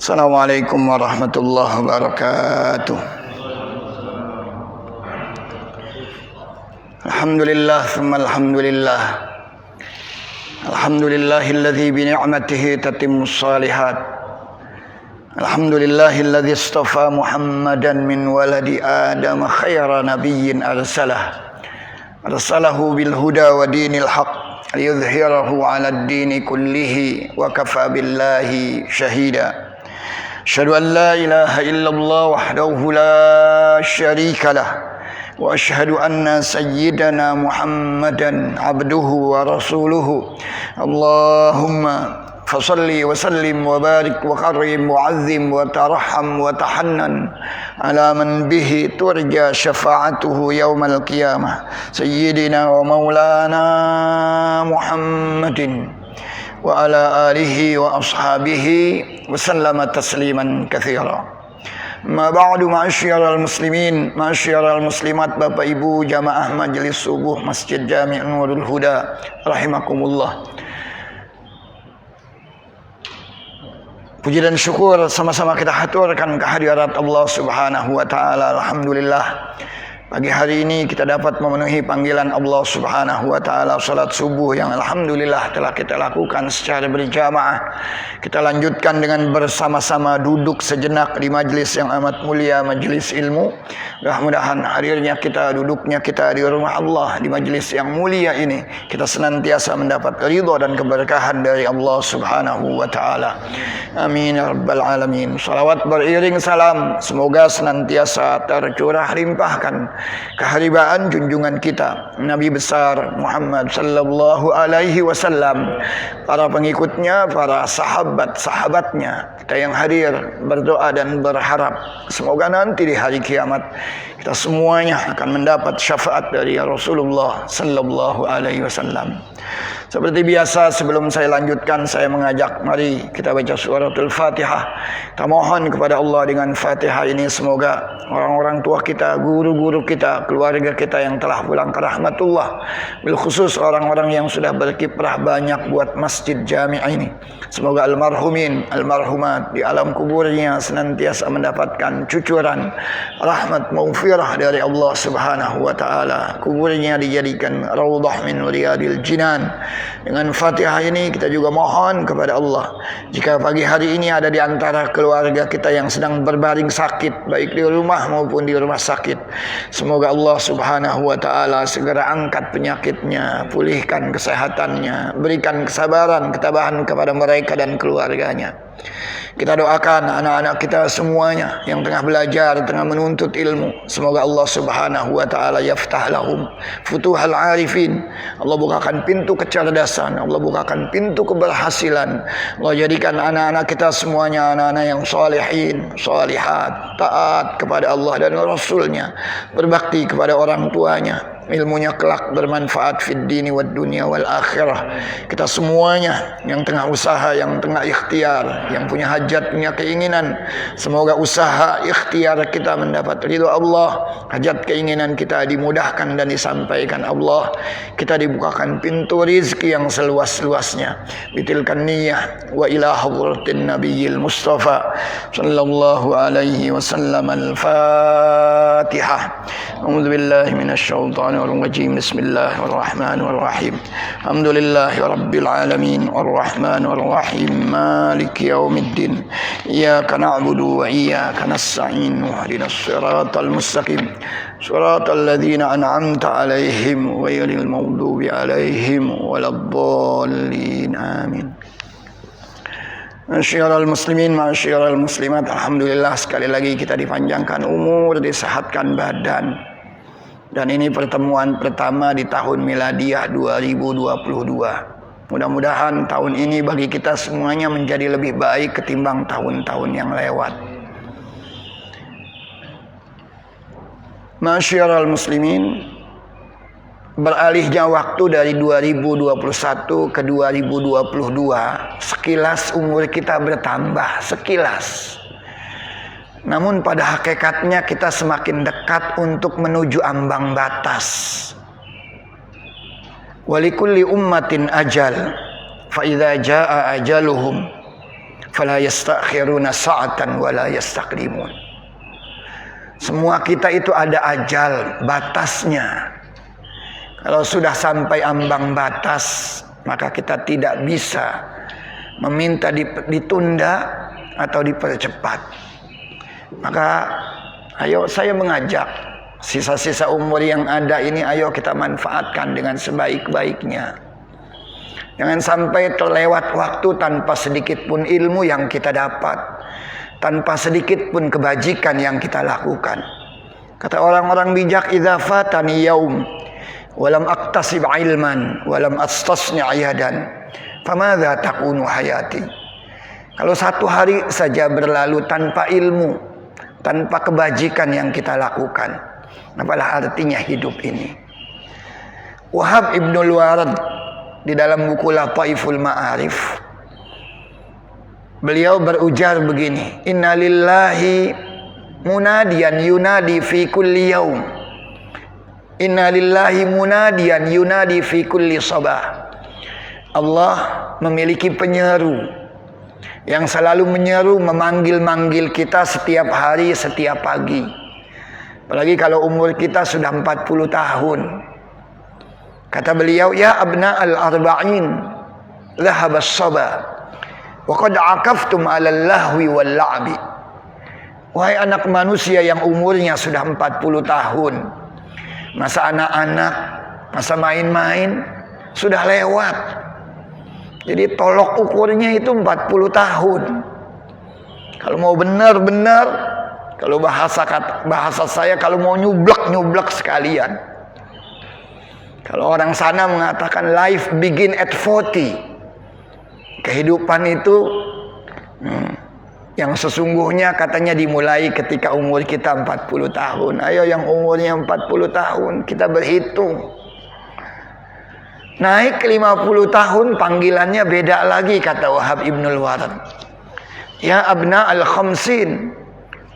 Assalamualaikum warahmatullahi wabarakatuh. Alhamdulillah thumma alhamdulillah. Alhamdulillahilladzi bi ni'matihi tatimmus shalihat. Alhamdulillahilladzi istafa Muhammadan min waladi Adam khaira nabiyyin arsalahu bil huda wa dinil haqq liyudhhirahu 'alad dini kullihi wa kafa billahi shahida. Asyhadu an la ilaha illallah wahdahu la syarika lah wa asyhadu anna sayyidana Muhammadan abduhu wa rasuluhu. Allahumma fasalli wa sallim wa barik wa karim wa azim wa tarham wa tahannan ala man bihi turja syafa'atuhu yaumal qiyamah sayyidina wa maulana Muhammadin wa ala alihi wa ashabihi wa sallama tasliman katsira. Ma ba'du, ma'asyiral muslimin, ma'asyiral muslimat, Bapak Ibu jamaah majelis subuh Masjid Jami' Nurul Huda rahimakumullah. Puji dan syukur sama-sama kita haturkan kehadirat Allah Subhanahu wa taala. Alhamdulillah, pagi hari ini kita dapat memenuhi panggilan Allah Subhanahu wa taala salat subuh yang alhamdulillah telah kita lakukan secara berjamaah. Kita lanjutkan dengan bersama-sama duduk sejenak di majlis yang amat mulia, majlis ilmu. Mudah-mudahan hadirnya kita, duduknya kita di rumah Allah, di majlis yang mulia ini, kita senantiasa mendapat ridha dan keberkahan dari Allah Subhanahu wa taala. Amin ya rabbal alamin. Salawat beriring salam semoga senantiasa tercurah limpahkan keharibaan junjungan kita Nabi besar Muhammad sallallahu alaihi wasallam, para pengikutnya, para sahabatnya, kita yang hadir berdoa dan berharap semoga nanti di hari kiamat kita semuanya akan mendapat syafaat dari Rasulullah sallallahu alaihi wasallam. Seperti biasa, sebelum saya lanjutkan, saya mengajak mari kita baca suratul Fatihah. Kita mohon kepada Allah dengan Fatihah ini semoga orang-orang tua kita, guru-guru kita, keluarga kita yang telah pulang ke rahmatullah, bil khusus orang-orang yang sudah berkiprah banyak buat Masjid Jami' ini, semoga almarhumin, almarhumat di alam kuburnya senantiasa mendapatkan cucuran rahmat maghfirah dari Allah Subhanahu wa taala. Kuburnya dijadikan raudhah min riyadil jinan. Dengan Fatihah ini kita juga mohon kepada Allah, jika pagi hari ini ada di antara keluarga kita yang sedang berbaring sakit, baik di rumah maupun di rumah sakit, semoga Allah Subhanahu wa taala segera angkat penyakitnya, pulihkan kesehatannya, berikan kesabaran, ketabahan kepada mereka dan keluarganya. Kita doakan anak-anak kita semuanya yang tengah belajar, tengah menuntut ilmu, semoga Allah Subhanahu wa taala yaftah lahum futuhal arifin. Allah bukakan pintu kecerdasan, Allah bukakan pintu keberhasilan. Allah jadikan anak-anak kita semuanya anak-anak yang salihin, salihat, taat kepada Allah dan Rasulnya, berbakti kepada orang tuanya, ilmunya kelak bermanfaat fid dini wad dunya wal akhirah. Kita semuanya yang tengah usaha, yang tengah ikhtiar, yang punya hajat, punya keinginan, semoga usaha ikhtiar kita mendapat ridha Allah, hajat keinginan kita dimudahkan dan disampaikan Allah, kita dibukakan pintu rizki yang seluas-luasnya. Bitilkan niyah wa ila hadratin nabiyil mustafa sallallahu alaihi wasallam. Al-Fatihah. A'udzu billahi minasyaitonir rajim. Bismillahirrahmanirrahim. Alhamdulillahi rabbil alamin arrahmanir rahim maliki yaumiddin. Iyyaka na'budu wa iyyaka nasta'in. Ihdinas siratal mustaqim. Siratal ladzina an'amta 'alaihim ghairil maghdubi 'alaihim waladdallin. Amin. Masyiral muslimin, masyiral muslimat, alhamdulillah sekali lagi kita dipanjangkan umur, disehatkan badan. Dan ini pertemuan pertama di tahun miladiah 2022. Mudah-mudahan tahun ini bagi kita semuanya menjadi lebih baik ketimbang tahun-tahun yang lewat. Masyiral muslimin, beralihnya waktu dari 2021 ke 2022, sekilas umur kita bertambah, sekilas. Namun pada hakikatnya kita semakin dekat untuk menuju ambang batas. Walikulli ummatin ajal, fa idza jaa ajaluhum fala yastakhiruna sa'atan wala yastaqdimun. Semua kita itu ada ajal, batasnya. Kalau sudah sampai ambang batas, maka kita tidak bisa meminta ditunda atau dipercepat. Maka ayo saya mengajak, sisa-sisa umur yang ada ini ayo kita manfaatkan dengan sebaik-baiknya. Jangan sampai terlewat waktu tanpa sedikit pun ilmu yang kita dapat, tanpa sedikit pun kebajikan yang kita lakukan. Kata orang-orang bijak, idza fatani yaum walam aktasib ilman walam astasni ayadan famadza takunu hayati. Kalau satu hari saja berlalu tanpa ilmu, tanpa kebajikan yang kita lakukan, apalah artinya hidup ini? Wahab Ibnul Warad di dalam buku Lataiful Ma'arif, beliau berujar begini, inna lillahi munadiyan yunadi fi kulli yaum, inna lillahi munadiyan yunadi fi kulli sabah. Allah memiliki penyeru yang selalu menyeru, memanggil-manggil kita setiap hari, setiap pagi. Apalagi kalau umur kita sudah 40 tahun. Kata beliau, ya abna al-arba'in lahab as-saba wa qad akaftum 'ala al-lahwi wal-la'bi. Wahai anak manusia yang umurnya sudah 40 tahun, masa anak-anak, masa main-main sudah lewat. Jadi tolok ukurnya itu 40 tahun. Kalau mau benar-benar, kalau bahasa saya, kalau mau nyublak sekalian. Kalau orang sana mengatakan life begin at 40. Kehidupan itu yang sesungguhnya katanya dimulai ketika umur kita 40 tahun. Ayo yang umurnya 40 tahun kita berhitung. Naik ke 50 tahun panggilannya beda lagi, kata Wahab Ibnul Warad. Ya abna al-khamsin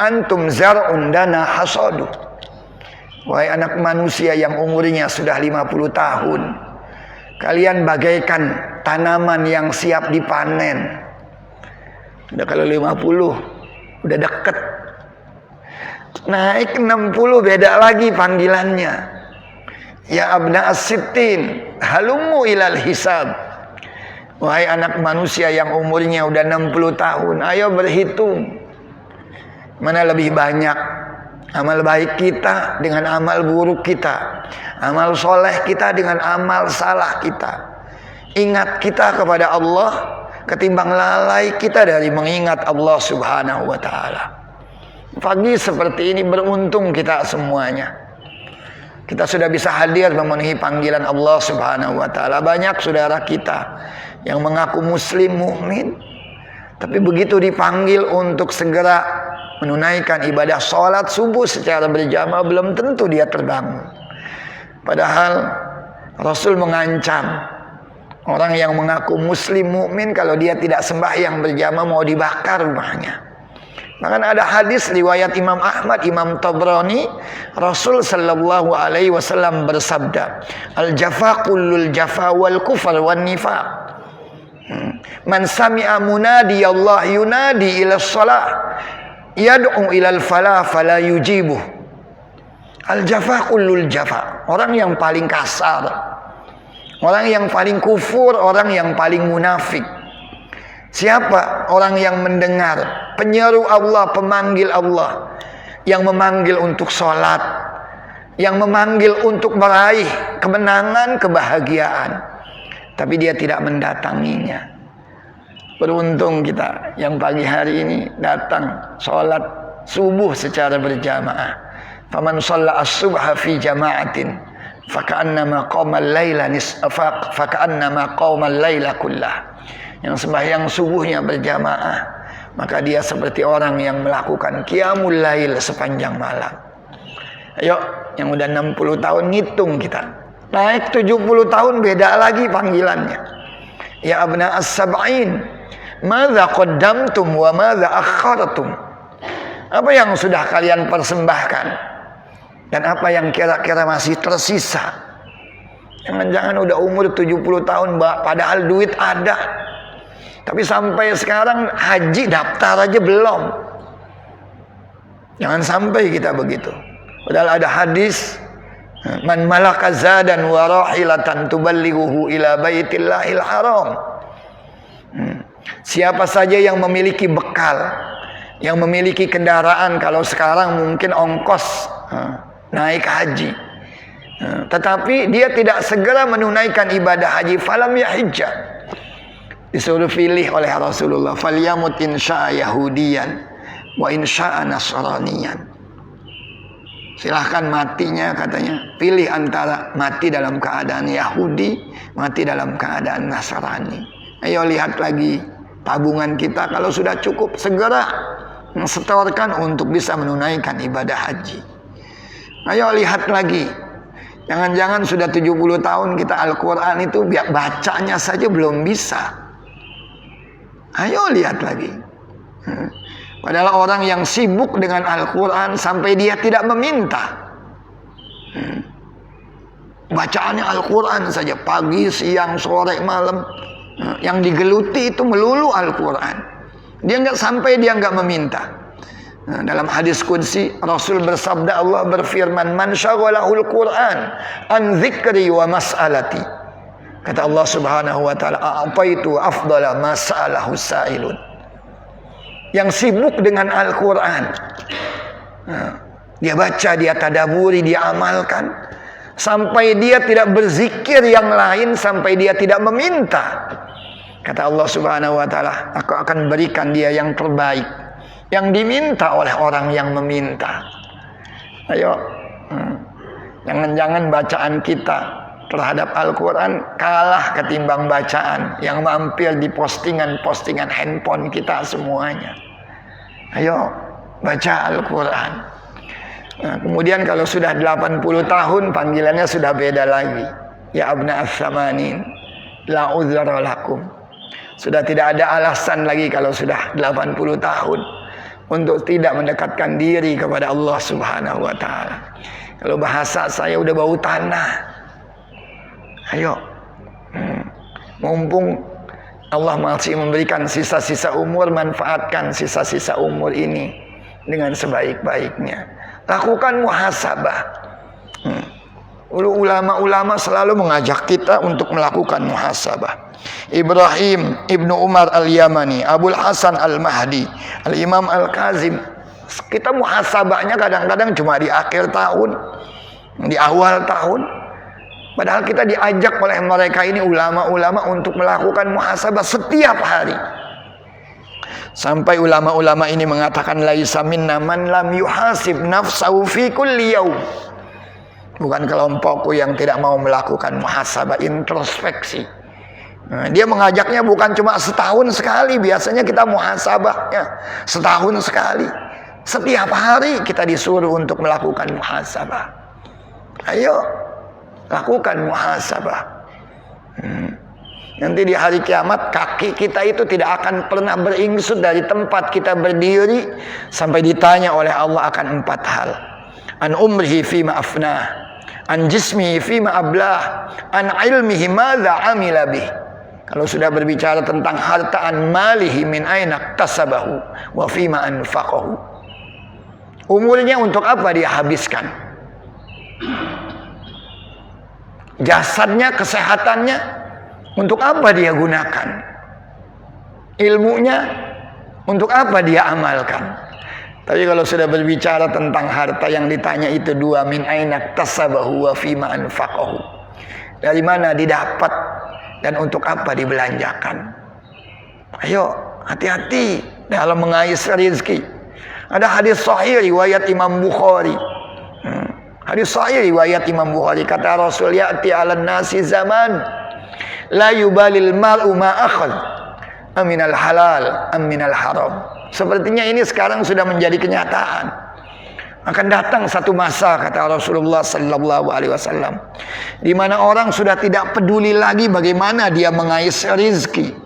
antum zar'un dana hasadu. Wahai anak manusia yang umurnya sudah 50 tahun, kalian bagaikan tanaman yang siap dipanen. Udah kalau 50 udah deket. Naik 60 beda lagi panggilannya. Ya abna as-sittin halumu ilal hisab. Wahai anak manusia yang umurnya udah 60 tahun, ayo berhitung. Mana lebih banyak amal baik kita dengan amal buruk kita, amal soleh kita dengan amal salah kita. Ingat kita kepada Allah ketimbang lalai kita dari mengingat Allah Subhanahu wa ta'ala. Pagi seperti ini beruntung kita semuanya. Kita sudah bisa hadir memenuhi panggilan Allah Subhanahu wa ta'ala. Banyak saudara kita yang mengaku muslim, mukmin, tapi begitu dipanggil untuk segera menunaikan ibadah sholat subuh secara berjamaah, belum tentu dia terbangun. Padahal Rasul mengancam orang yang mengaku muslim, mukmin, kalau dia tidak sembahyang berjamaah mau dibakar rumahnya. Bahkan ada hadis riwayat Imam Ahmad, Imam Tabrani, Rasul sallallahu alaihi wasallam bersabda, al-jafa kullul jafa wal kufar wan nifaq. Man sami'a munadi Allah yunadi ila shalah yad'u ilal falah fala yujibuh. Al-jafa kullul jafa. Orang yang paling kasar, orang yang paling kufur, orang yang paling munafik. Siapa? Orang yang mendengar penyeru Allah, pemanggil Allah, yang memanggil untuk sholat, yang memanggil untuk meraih kemenangan, kebahagiaan, tapi dia tidak mendatanginya. Beruntung kita yang pagi hari ini datang sholat subuh secara berjamaah. Faman shalla as-subha fi jama'atin faka'annama qama al-laila nisfa faka'annama qama al-laila kullah. Yang sembahyang subuhnya berjamaah, maka dia seperti orang yang melakukan qiyamul lail sepanjang malam. Ayo, yang udah 60 tahun ngitung kita. Naik 70 tahun beda lagi panggilannya. Ya abna as-sab'in, madza qaddamtum wa madza akhartum. Apa yang sudah kalian persembahkan dan apa yang kira-kira masih tersisa? Jangan-jangan udah umur 70 tahun padahal duit ada. Tapi sampai sekarang haji daftar aja belum. Jangan sampai kita begitu. Padahal ada hadis, man malaka zadan wa rahilatan tuballighuhu ila baitillahil haram. Siapa saja yang memiliki bekal, yang memiliki kendaraan, kalau sekarang mungkin ongkos naik haji, tetapi dia tidak segera menunaikan ibadah haji, falam yahijja, disuruh pilih oleh Rasulullah, falyamut insya'a yahudiyan wa insya'a nasraniyan. Silahkan matinya, katanya, pilih antara mati dalam keadaan Yahudi, mati dalam keadaan Nasrani. Ayo lihat lagi tabungan kita, kalau sudah cukup segera setorkan untuk bisa menunaikan ibadah haji. Ayo lihat lagi, jangan-jangan sudah 70 tahun kita Al-Quran itu bacanya saja belum bisa. Ayo lihat lagi. Padahal orang yang sibuk dengan Al-Quran sampai dia tidak meminta. Bacaannya Al-Quran saja, pagi, siang, sore, malam. Yang digeluti itu melulu Al-Quran. Dia nggak meminta. Dalam hadis qudsi, Rasul bersabda, Allah berfirman, man syaghalahul Quran an dzikri wa mas'alati. Kata Allah Subhanahu wa taala, a'taitu afdala mas'alahu sa'ilun. Yang sibuk dengan Al-Quran, dia baca, dia tadaburi, dia amalkan, sampai dia tidak berzikir yang lain, sampai dia tidak meminta. Kata Allah Subhanahu wa taala, aku akan berikan dia yang terbaik, yang diminta oleh orang yang meminta. Ayo, jangan-jangan bacaan kita terhadap Al-Quran kalah ketimbang bacaan yang mampir di postingan-postingan handphone kita semuanya. Ayo baca Al-Quran. Kemudian kalau sudah 80 tahun, panggilannya sudah beda lagi. Ya abna as-samanin, la uzra lakum. Sudah tidak ada alasan lagi kalau sudah 80 tahun untuk tidak mendekatkan diri kepada Allah Subhanahu wa taala. Kalau bahasa saya udah bau tanah. Ayo, mumpung Allah masih memberikan sisa-sisa umur, manfaatkan sisa-sisa umur ini dengan sebaik-baiknya. Lakukan muhasabah. Ulama-ulama selalu mengajak kita untuk melakukan muhasabah. Ibrahim Ibnu Umar Al-Yamani, Abul Hasan Al-Mahdi, Al-Imam Al-Kazim. Kita muhasabahnya kadang-kadang cuma di akhir tahun, di awal tahun. Padahal kita diajak oleh mereka ini, ulama-ulama, untuk melakukan muhasabah setiap hari. Sampai ulama-ulama ini mengatakan, laisa minna man lam yuhasib nafsahu fi kulli yaum. Bukan kelompokku yang tidak mau melakukan muhasabah, introspeksi. Dia mengajaknya bukan cuma setahun sekali. Biasanya kita muhasabahnya setahun sekali. Setiap hari kita disuruh untuk melakukan muhasabah. Ayo, lakukan muhasabah. Nanti di hari kiamat kaki kita itu tidak akan pernah beringsut dari tempat kita berdiri sampai ditanya oleh Allah akan 4 hal. An umrihi fima afnah, an jismihi fima ablah, an ilmihi madza amila bih. Kalau sudah berbicara tentang harta, an malihi min aina tasabahu wa fima anfaqahu. Umurnya untuk apa dia habiskan? Jasadnya, kesehatannya, untuk apa dia gunakan? Ilmunya, untuk apa dia amalkan? Tapi kalau sudah berbicara tentang harta, yang ditanya itu 2, min aina tasabahu wa fima anfaqahu. Dari mana didapat dan untuk apa dibelanjakan? Ayo, hati-hati dalam mengais rezeki. Ada hadis sahih riwayat Imam Bukhari. Hadis sahih riwayat Imam Bukhari, kata Rasul, ya'ti 'alan nasi zaman la yubalil mar'u ma akhadh aminal halal aminal haram. Sepertinya ini sekarang sudah menjadi kenyataan. Akan datang satu masa, kata Rasulullah sallallahu alaihi wasallam, di mana orang sudah tidak peduli lagi bagaimana dia mengais rezeki.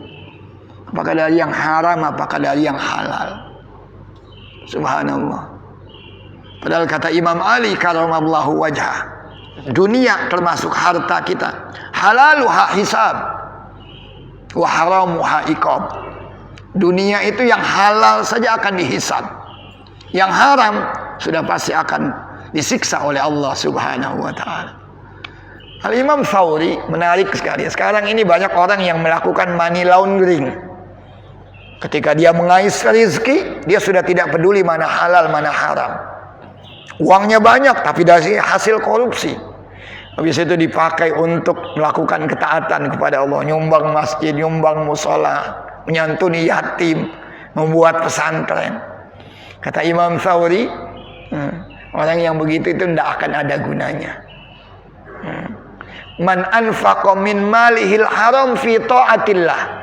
Apakah dari yang haram, apakah dari yang halal. Subhanallah. Padahal kata Imam Ali karamallahu wajhah, dunia termasuk harta kita, halaluha hisab wa haramuha iqab. Dunia itu yang halal saja akan dihisab. Yang haram sudah pasti akan disiksa oleh Allah Subhanahu wa taala. Al-Imam Thawri menarik sekali. Sekarang ini banyak orang yang melakukan money laundering. Ketika dia mengais rezeki, dia sudah tidak peduli mana halal, mana haram. Uangnya banyak, tapi dari hasil korupsi. Habis itu dipakai untuk melakukan ketaatan kepada Allah. Nyumbang masjid, nyumbang musola, menyantuni yatim, membuat pesantren. Kata Imam Thawri, orang yang begitu itu tidak akan ada gunanya. Man anfaqa min malihil haram fi ta'atillah.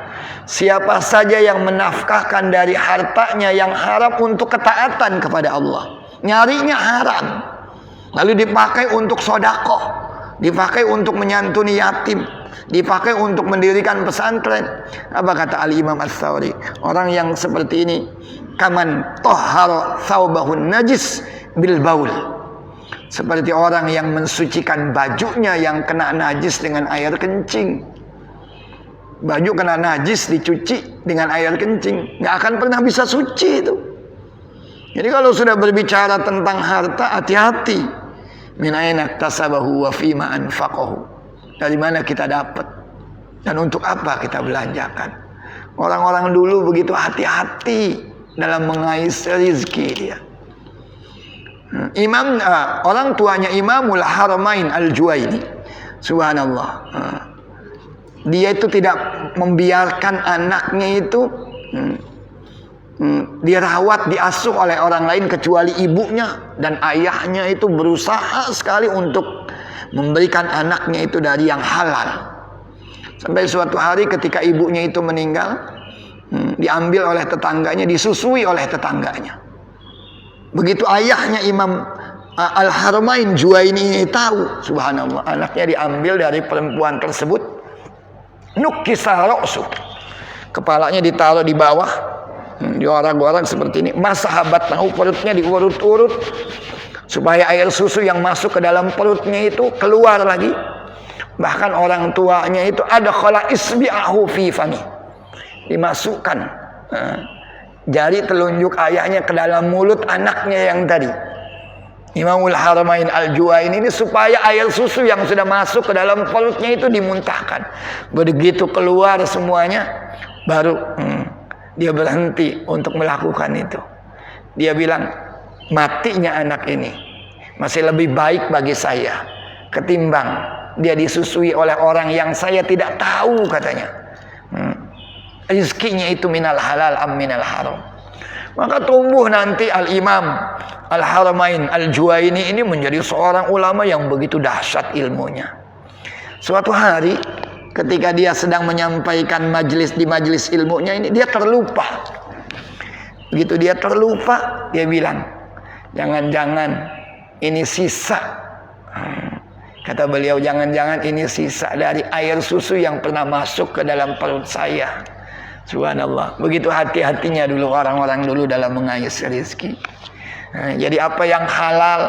Siapa saja yang menafkahkan dari hartanya yang haram untuk ketaatan kepada Allah, nyarinya haram, lalu dipakai untuk sodakoh, dipakai untuk menyantuni yatim, dipakai untuk mendirikan pesantren. Apa kata Al-Imam Ats-Tsawri? Orang yang seperti ini kaman tahhara thawbahun najis bil baul. Seperti orang yang mensucikan bajunya yang kena najis dengan air kencing. Baju kena najis dicuci dengan air kencing, nggak akan pernah bisa suci itu. Jadi kalau sudah berbicara tentang harta, hati-hati. Min aina iktasabahu wa fima anfaqahu. Dari mana kita dapat dan untuk apa kita belanjakan. Orang-orang dulu begitu hati-hati dalam mengais rezeki dia. Orang tuanya Imamul Haramain Al-Juwaini, subhanallah, dia itu tidak membiarkan anaknya itu dirawat, diasuh oleh orang lain kecuali ibunya, dan ayahnya itu berusaha sekali untuk memberikan anaknya itu dari yang halal. Sampai suatu hari ketika ibunya itu meninggal, diambil oleh tetangganya, disusui oleh tetangganya. Begitu ayahnya Imam Al-Haramain Juwaini ini tahu, subhanallah, anaknya diambil dari perempuan tersebut. Nukisa ra'su, kepalanya ditaruh di bawah, diorak-orak seperti ini. Mas sahabat tahu, perutnya diurut-urut supaya air susu yang masuk ke dalam perutnya itu keluar lagi. Bahkan orang tuanya itu ada khala isbi'ahu fi fami, dimasukkan jari telunjuk ayahnya ke dalam mulut anaknya yang tadi. Imamul Haramain Al-Juwaini ini supaya air susu yang sudah masuk ke dalam perutnya itu dimuntahkan. Begitu keluar semuanya, baru dia berhenti untuk melakukan itu. Dia bilang, matinya anak ini masih lebih baik bagi saya ketimbang dia disusui oleh orang yang saya tidak tahu, katanya. Rizkinya itu minal halal am minal haram. Maka tumbuh nanti Al-Imam Al-Haramain Al-Juwaini ini menjadi seorang ulama yang begitu dahsyat ilmunya. Suatu hari ketika dia sedang menyampaikan di majelis ilmunya ini, dia terlupa. Begitu dia terlupa, dia bilang, jangan-jangan ini sisa. Kata beliau, jangan-jangan ini sisa dari air susu yang pernah masuk ke dalam perut saya. Subhanallah, begitu hati-hatinya dulu orang-orang dulu dalam mengais rezeki. Jadi apa yang halal,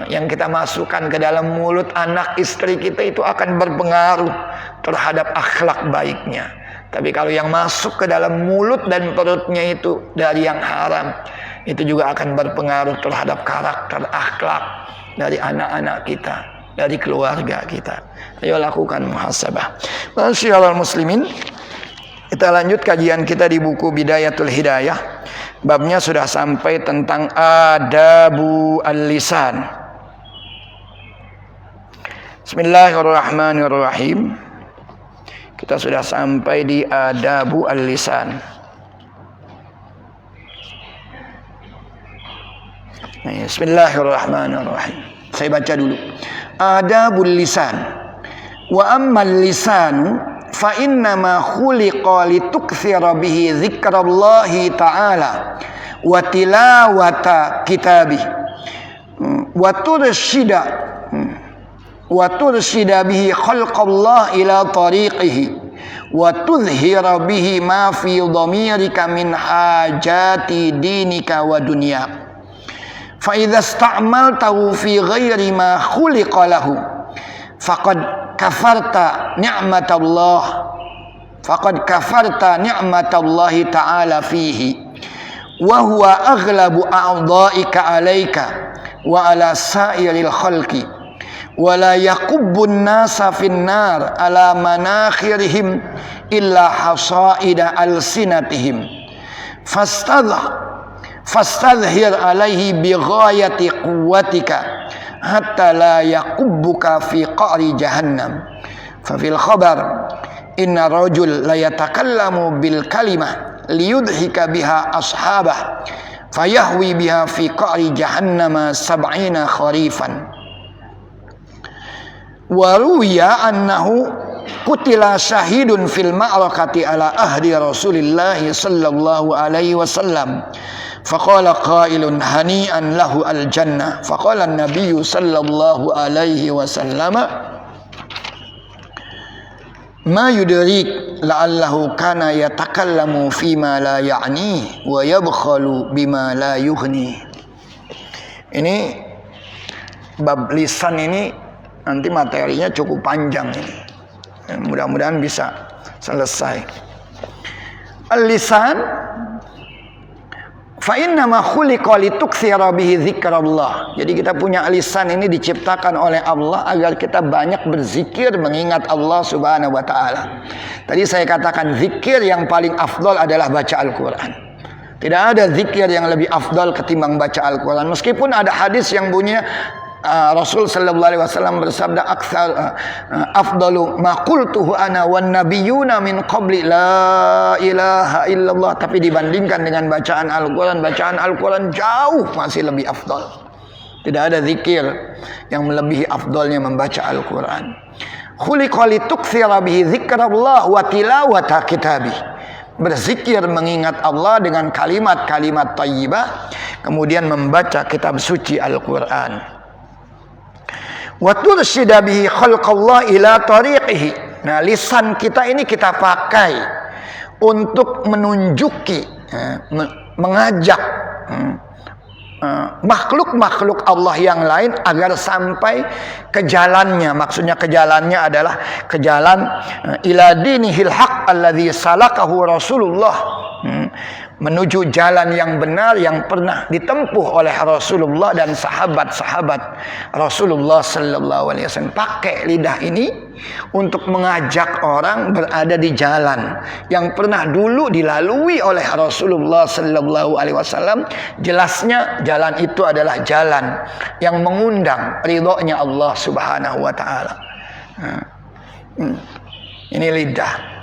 yang kita masukkan ke dalam mulut anak istri kita itu akan berpengaruh terhadap akhlak baiknya. Tapi kalau yang masuk ke dalam mulut dan perutnya itu dari yang haram, itu juga akan berpengaruh terhadap karakter akhlak dari anak-anak kita, dari keluarga kita. Ayo lakukan muhasabah. Masyaallah muslimin. Kita lanjut kajian kita di buku Bidayatul Hidayah. Babnya sudah sampai tentang adabu al-lisan. Bismillahirrahmanirrahim. Kita sudah sampai di adabu al-lisan. Bismillahirrahmanirrahim. Saya baca dulu. Adabul lisan. Wa ammal lisanu fa innama khuliqa litukthira bihi dzikrallahi ta'ala wa tilawata kitabih wa turshida bihi khalqallah ila tariqihi wa tudhhira bihi ma fi dhamirika min hajati dinika wa dunya. Fa idza ista'maltahu fi ghairi ma khuliqa lahu faqad kafarta ni'matallah faqad kafarta ni'matallahi ta'ala fihi wa huwa aghlabu a'dha'ika 'alaika wa 'ala sa'iril khalqi wa la yaqubbun nasa finnar 'ala manakhirihim illa hasaida alsinatihim fastadhhir 'alaihi bighayati quwwatika hatta la yakubbuka fi qa'ri jahannam. Fa fil khabar inna rajul la yatakallamu bil kalimah liyudhika biha ashabah fayahwi biha fi qa'ri jahannama 70 kharifan. Wa ruwiya annahu qutila syahidun fil ma'rakati ala ahdi Rasulillah sallallahu alaihi wasallam. Faqala qailun hani'an lahu al-jannah. Faqala an-nabiy sallallahu alaihi wasallam ma yudrik la'allahu kana yatakallamu fima la ya'ni wa yabkhalu bima la yughni. Ini bab lisan ini nanti materinya cukup panjang ini. Mudah-mudahan bisa selesai. Al-lisan fa inna ma khuliqa litukthira bihi dzikrallah. Jadi kita punya lisan ini diciptakan oleh Allah agar kita banyak berzikir mengingat Allah Subhanahu wa taala. Tadi saya katakan zikir yang paling afdal adalah baca Al-Qur'an. Tidak ada zikir yang lebih afdal ketimbang baca Al-Qur'an. Meskipun ada hadis yang bunyinya Rasul sallallahu alaihi wasallam bersabda afdalu ma qultuhu ana wan nabiyyuna min qabli la ilaha illallah, tapi dibandingkan dengan bacaan Al-Qur'an jauh masih lebih afdal. Tidak ada zikir yang melebihi afdalnya membaca Al-Qur'an. Khuliqa litukthira bihi dzikrallah wa tilawata kitabih. Berzikir mengingat Allah dengan kalimat-kalimat thayyibah, kemudian membaca kitab suci Al-Qur'an. Wa tursyida bihi khalqallah ila tariqihi. Nah, lisan kita ini kita pakai untuk menunjuki, mengajak makhluk-makhluk Allah yang lain agar sampai ke jalannya. Maksudnya ke jalannya adalah ke jalan ila dinihil haq alladzi salakahu Rasulullah, menuju jalan yang benar yang pernah ditempuh oleh Rasulullah dan sahabat-sahabat Rasulullah sallallahu alaihi wasallam. Pakai lidah ini untuk mengajak orang berada di jalan yang pernah dulu dilalui oleh Rasulullah sallallahu alaihi wasallam. Jelasnya jalan itu adalah jalan yang mengundang ridhonya Allah Subhanahu wa taala. Ini lidah.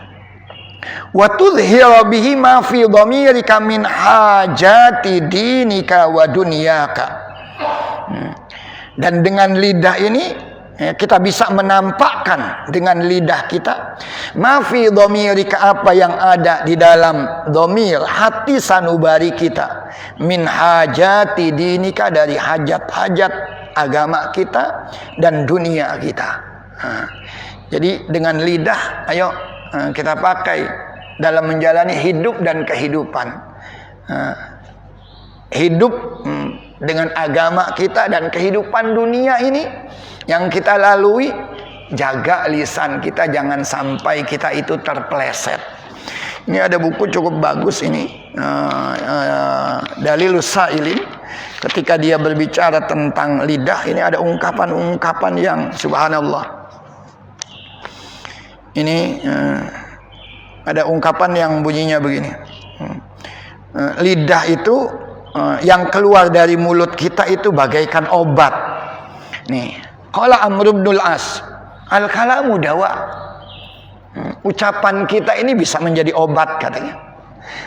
Wa tudhhiru bihi ma fi dhamirika min hajati dinika wa dunyaka. Dan dengan lidah ini kita bisa menampakkan dengan lidah kita ma fi dhamirika, apa yang ada di dalam dhamir hati sanubari kita, min hajati dinika, dari hajat-hajat agama kita dan dunia kita. Jadi dengan lidah ayo kita pakai dalam menjalani hidup dan kehidupan. Hidup dengan agama kita dan kehidupan dunia ini yang kita lalui. Jaga lisan kita, jangan sampai kita itu terpeleset. Ini ada buku cukup bagus ini, Dalilus Sa'ilin. Ketika dia berbicara tentang lidah, ini ada ungkapan-ungkapan yang subhanallah. Ini ada ungkapan yang bunyinya begini. Lidah itu yang keluar dari mulut kita itu bagaikan obat. Nih, qala Amr bin Al-As, al-kalamu dawa. Ucapan kita ini bisa menjadi obat katanya.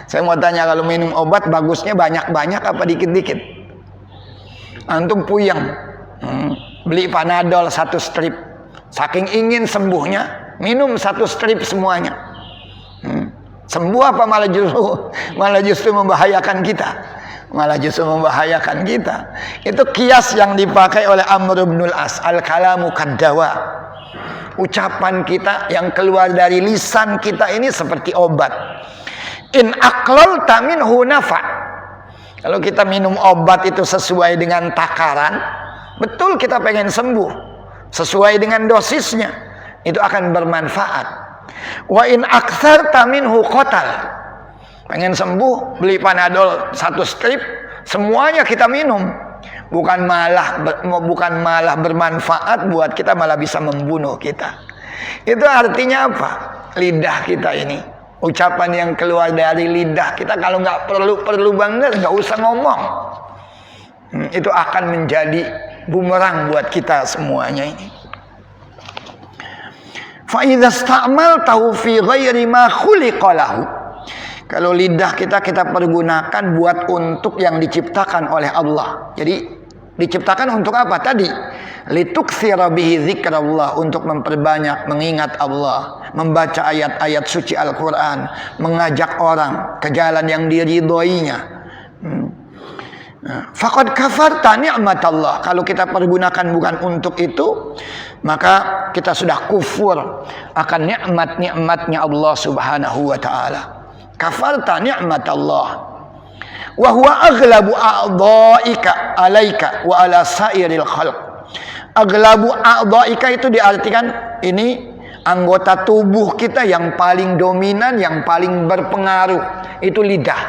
Saya mau tanya, kalau minum obat bagusnya banyak-banyak apa dikit-dikit? Antum puyeng, beli Panadol 1 strip, saking ingin sembuhnya minum 1 strip semuanya. Sembuh apa malah justru membahayakan kita? Malah justru membahayakan kita. Itu kias yang dipakai oleh Amr bin Al-As, al-kalamu kaddawa. Ucapan kita yang keluar dari lisan kita ini seperti obat. In aqlalta minhu nafa. Kalau kita minum obat itu sesuai dengan takaran, betul kita pengen sembuh, sesuai dengan dosisnya, itu akan bermanfaat. Wa in aktsarta minhu qatal. Pengen sembuh, beli Panadol 1 strip, semuanya kita minum. Bukan malah bermanfaat buat kita, malah bisa membunuh kita. Itu artinya apa? Lidah kita ini, ucapan yang keluar dari lidah kita, kalau nggak perlu banget, nggak usah ngomong. Itu akan menjadi bumerang buat kita semuanya ini. Fa idza sta'maltahu fi ghairi ma khuliqa lahu. Kalau lidah kita pergunakan buat untuk yang diciptakan oleh Allah. Jadi diciptakan untuk apa tadi? Lituktsira bihi dzikrallah, untuk memperbanyak mengingat Allah, membaca ayat-ayat suci Al-Qur'an, mengajak orang ke jalan yang diridhoinya. Faqad kafarta ni'matallah. Kalau kita pergunakan bukan untuk itu, maka kita sudah kufur akan nikmat-nikmatnya Allah Subhanahu wa taala. Kafarta ni'matallah. Wa huwa aghlabu a'dha'ika 'alaika wa 'ala sairil khalq. Aghlabu a'dha'ika itu diartikan ini anggota tubuh kita yang paling dominan, yang paling berpengaruh, itu lidah.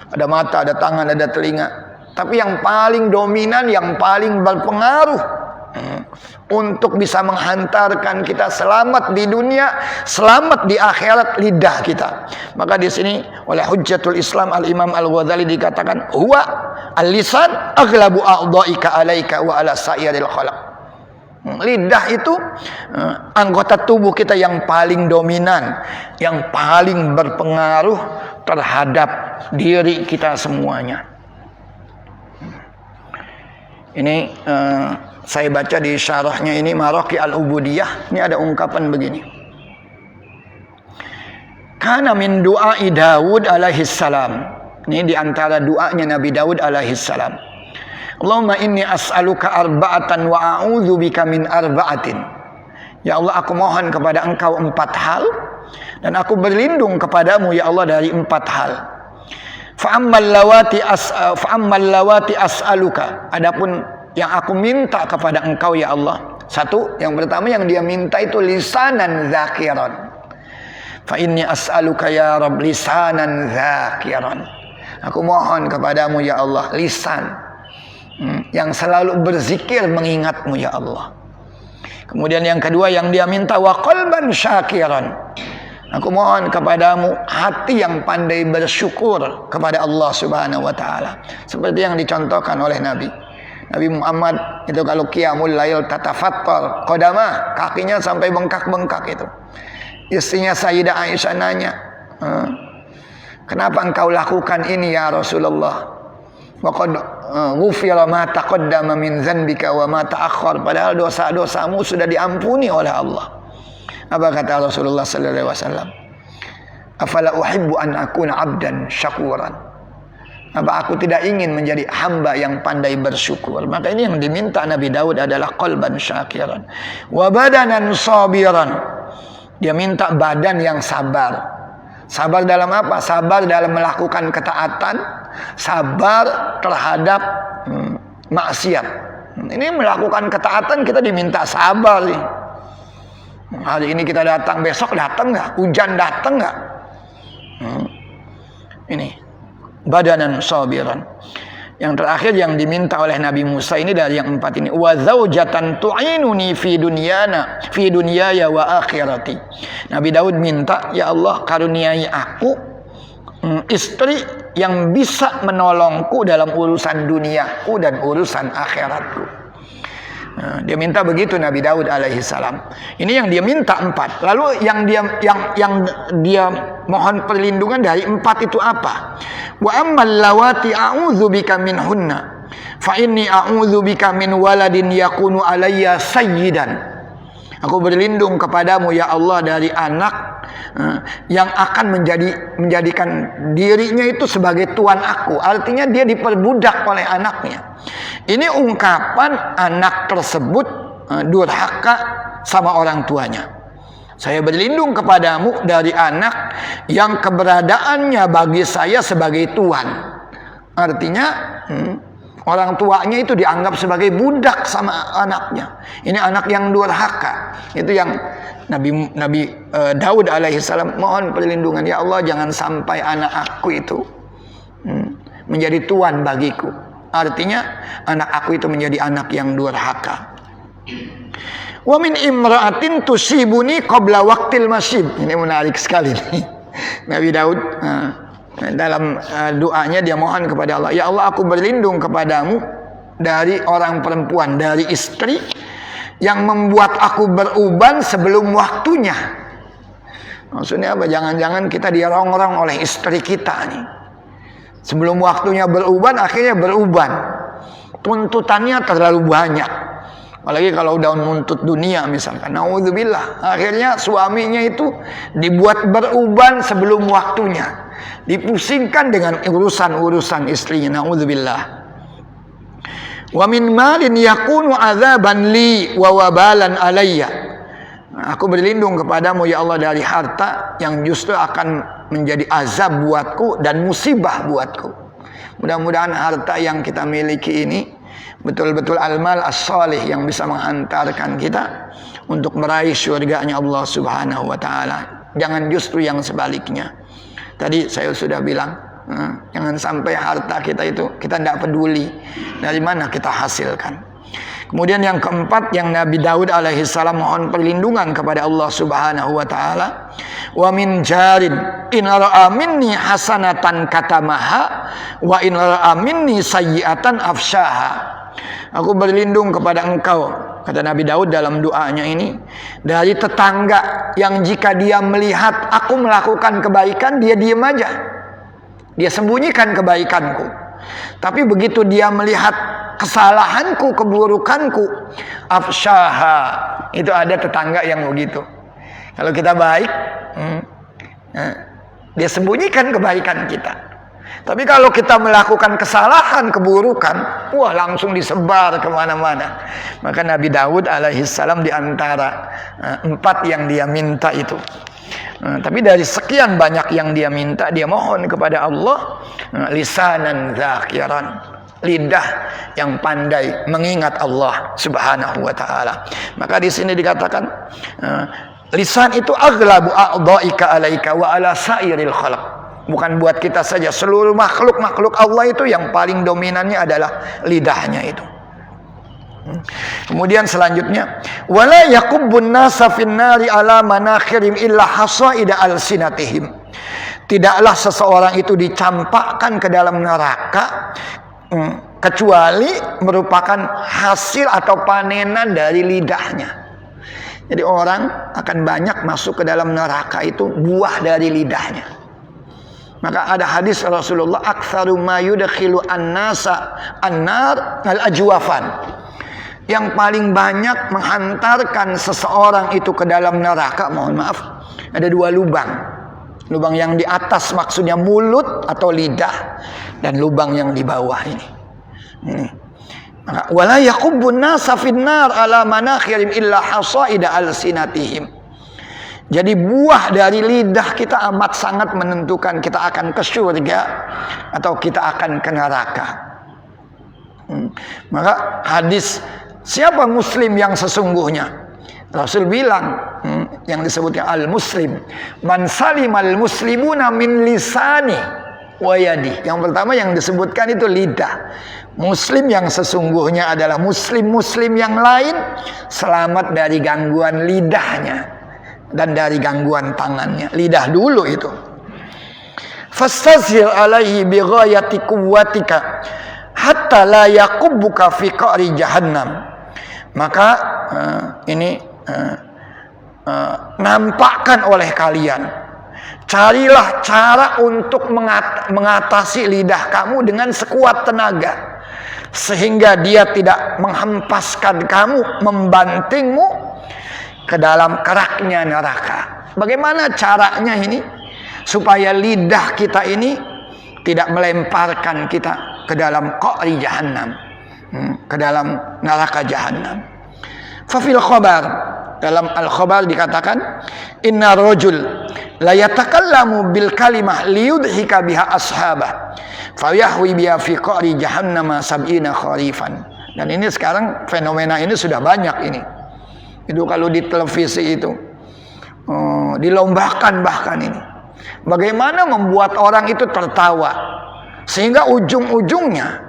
Ada mata, ada tangan, ada telinga. Tapi yang paling dominan, yang paling berpengaruh untuk bisa menghantarkan kita selamat di dunia, selamat di akhirat, lidah kita. Maka di sini oleh Hujjatul Islam Al-Imam Al-Ghazali dikatakan, huwa al-lisan aghlabu a'dha'ika 'alaika wa 'ala sairil khalq. Lidah itu anggota tubuh kita yang paling dominan, yang paling berpengaruh terhadap diri kita semuanya. Ini saya baca di syarahnya ini, Maraqi al-Ubudiyah. Ini ada ungkapan begini. Kana min du'ai Daud alaihi salam. Ini di antara doanya Nabi Daud alaihi salam. Allahumma inni as'aluka arba'atan wa a'udzu bika min arba'atin. Ya Allah, aku mohon kepada Engkau 4 hal, dan aku berlindung kepadamu ya Allah dari 4 hal. Fa'ammal lawati as'aluka. Adapun yang aku minta kepada Engkau ya Allah, satu, yang pertama yang dia minta itu lisanan zakiran. Fa inni as'aluka ya Rabb lisanan zakiran. Aku mohon kepadamu ya Allah lisan yang selalu berzikir mengingatmu ya Allah. Kemudian yang kedua yang dia minta, wa qalban syakiran. Aku mohon kepadamu hati yang pandai bersyukur kepada Allah Subhanahu wa taala, seperti yang dicontohkan oleh Nabi Muhammad itu kalau qiyamul lail tatafattar qadamah, kakinya sampai bengkak-bengkak itu. Istrinya Sayyidah Aisyah nanya, kenapa engkau lakukan ini ya Rasulullah? Wa qad ghufira ma taqaddama min dzanbika wa ma ta'akhkhar. Padahal dosa-dosamu sudah diampuni oleh Allah. Apa kata Rasulullah sallallahu alaihi wasallam? Afala uhibbu an akuna 'abdan syakuran. Apa aku tidak ingin menjadi hamba yang pandai bersyukur? Maka ini yang diminta Nabi Daud adalah qalban syakiran wa badanan sabiran. Dia minta badan yang sabar. Sabar dalam apa? Sabar dalam melakukan ketaatan, sabar terhadap maksiat. Ini melakukan ketaatan kita diminta sabar nih. Hari ini kita datang, besok datang nggak? Hujan datang nggak? Ini badanan sabiran. Yang terakhir yang diminta oleh Nabi Musa ini dari yang 4 ini, wa zaujatan tu'inuni fi dunyaya wa akhirati. Nabi Daud minta, ya Allah karuniai aku istri yang bisa menolongku dalam urusan duniaku dan urusan akhiratku. Nah, dia minta begitu Nabi Daud alaihi salam. Ini yang dia minta 4. Lalu yang dia mohon perlindungan dari 4 itu apa? Wa ammal lawati a'udzu bika minhunna fa inni a'udzu bika min waladin yakunu alayya sayyidan. Aku berlindung kepadamu ya Allah dari anak yang akan menjadikan dirinya itu sebagai tuan aku. Artinya dia diperbudak oleh anaknya. Ini ungkapan anak tersebut durhaka sama orang tuanya. Saya berlindung kepadamu dari anak yang keberadaannya bagi saya sebagai tuan. Artinya Orang tuanya itu dianggap sebagai budak sama anaknya. Ini anak yang durhaka. Itu yang Nabi Daud alaihissalam mohon perlindungan, ya Allah jangan sampai anak aku itu menjadi tuan bagiku. Artinya anak aku itu menjadi anak yang durhaka. Wa min imra'atin tusibuni qabla waqtil masyib. Ini menarik sekali nih. Nabi Daud dalam doanya dia mohon kepada Allah, ya Allah aku berlindung kepadamu dari orang perempuan, dari istri yang membuat aku beruban sebelum waktunya. Maksudnya apa? Jangan-jangan kita dirongrong oleh istri kita nih. Sebelum waktunya beruban, akhirnya beruban. Tuntutannya terlalu banyak. Apalagi kalau udah menuntut dunia misalkan. Naudzubillah. Akhirnya suaminya itu dibuat beruban sebelum waktunya. Dipusingkan dengan urusan-urusan istrinya. Naudzubillah. Wa min malin yakunu adzaban li wa wabalan alayya. Aku berlindung kepadamu ya Allah dari harta yang justru akan menjadi azab buatku dan musibah buatku. Mudah-mudahan harta yang kita miliki ini betul-betul al-mal as-salih yang bisa menghantarkan kita untuk meraih syurganya Allah Subhanahu wa taala. Jangan justru yang sebaliknya. Tadi saya sudah bilang, jangan sampai harta kita itu kita tidak peduli dari mana kita hasilkan. Kemudian yang keempat yang Nabi Daud alaihissalam mohon perlindungan kepada Allah Subhanahu wa taala, wa min jarin in ra'a minni hasanatan katamaha wa in ra'a minni sayyi'atan afshaha. Aku berlindung kepada engkau, kata Nabi Daud dalam doanya ini, dari tetangga yang jika dia melihat aku melakukan kebaikan, dia diam aja. Dia sembunyikan kebaikanku. Tapi begitu dia melihat kesalahanku, keburukanku, afshaha. Itu ada tetangga yang begitu. Kalau kita baik, dia sembunyikan kebaikan kita. Tapi kalau kita melakukan kesalahan, keburukan, wah langsung disebar kemana-mana. Maka Nabi Daud alaihissalam diantara 4 yang dia minta itu. Tapi dari sekian banyak yang dia minta, dia mohon kepada Allah lisanan zakiran, lidah yang pandai mengingat Allah Subhanahu wa taala. Maka di sini dikatakan lisan itu aghlabu a'dha'ika 'alaika wa 'ala sairil khalq. Bukan buat kita saja, seluruh makhluk Allah itu yang paling dominannya adalah lidahnya itu. Kemudian selanjutnya, wala yaqubbun nasa finnari ala manakhirim illa hasaida alsinatihim. Tidaklah seseorang itu dicampakkan ke dalam neraka kecuali merupakan hasil atau panenan dari lidahnya. Jadi orang akan banyak masuk ke dalam neraka itu buah dari lidahnya. Maka ada hadis Rasulullah, aktsaru ma yudkhilu an-nasa an-nar al-ajwafan. Yang paling banyak menghantarkan seseorang itu ke dalam neraka, mohon maaf, ada 2 lubang. Lubang yang di atas maksudnya mulut atau lidah, dan lubang yang di bawah ini. Maka wala yaqubbun nasa finnar ala manakhirim illa hasaida alsinatihim. Jadi buah dari lidah kita amat sangat menentukan kita akan ke surga atau kita akan ke neraka. Maka hadis siapa muslim yang sesungguhnya? Rasul bilang yang disebutnya al-muslim, man salimal muslimuna min lisani wa yadi. Yang pertama yang disebutkan itu lidah. Muslim yang sesungguhnya adalah muslim-muslim yang lain selamat dari gangguan lidahnya dan dari gangguan tangannya. Lidah dulu itu. Fastazhir alaihi bighayati quwwatika hatta la yaqubbuka fi qa'ri jahannam. Maka nampakkan oleh kalian, carilah cara untuk mengatasi lidah kamu dengan sekuat tenaga sehingga dia tidak menghempaskan kamu, membantingmu ke dalam keraknya neraka. Bagaimana caranya ini? Supaya lidah kita ini tidak melemparkan kita ke dalam qa'ri jahannam, ke dalam neraka jahannam. Fa fil khabar, dalam al-khabar dikatakan inna rajul la yatakallamu bil kalimah liyudhika biha ashabah fayahwi biha fi qari jahannama sab'ina kharifan. Dan ini sekarang fenomena ini sudah banyak ini. Itu kalau di televisi itu dilombakan bahkan ini. Bagaimana membuat orang itu tertawa sehingga ujung-ujungnya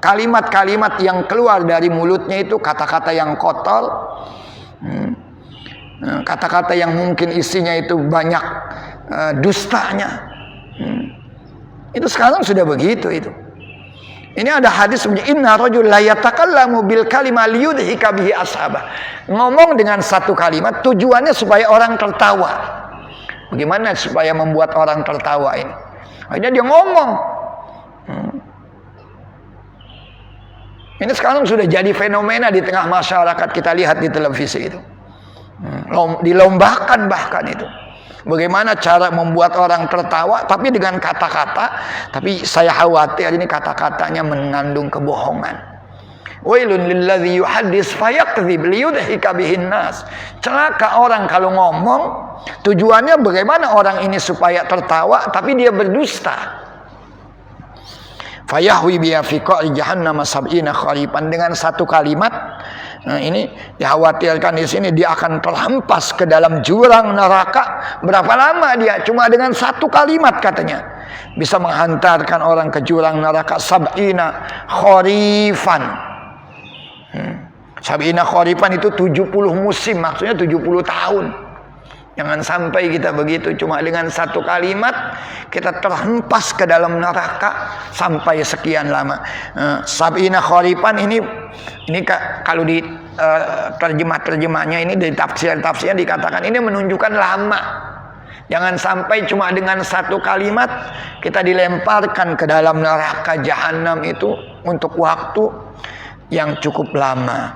kalimat-kalimat yang keluar dari mulutnya itu kata-kata yang kotor, kata-kata yang mungkin isinya itu banyak dustanya. Itu sekarang sudah begitu itu. Ini ada hadis sebenarnya, inna rajul la yatakallamu bil kalimah liyudhika bihi ashabah. Ngomong dengan satu kalimat tujuannya supaya orang tertawa. Bagaimana supaya membuat orang tertawa ini? Akhirnya dia ngomong. Ini sekarang sudah jadi fenomena di tengah masyarakat, kita lihat di televisi itu. Dilombakan bahkan itu. Bagaimana cara membuat orang tertawa tapi dengan kata-kata, tapi saya khawatir ini kata-katanya mengandung kebohongan. Wailun lilladzi yuhaddits fayakdzib liyudhika bihin nas. Celaka orang kalau ngomong tujuannya bagaimana orang ini supaya tertawa tapi dia berdusta. Fayahwi biya fi qari jahannam sab'ina kharifan, dengan satu kalimat. Nah, ini dikhawatirkan di sini dia akan terhempas ke dalam jurang neraka. Berapa lama dia? Cuma dengan satu kalimat katanya bisa menghantarkan orang ke jurang neraka sab'ina kharifan. Sab'ina kharifan itu 70 musim, maksudnya 70 tahun. Jangan sampai kita begitu, cuma dengan satu kalimat kita terhempas ke dalam neraka sampai sekian lama. Sab'ina kharifan ini kalau di terjemahnya ini dari tafsirnya dikatakan ini menunjukkan lama. Jangan sampai cuma dengan satu kalimat kita dilemparkan ke dalam neraka jahanam itu untuk waktu yang cukup lama.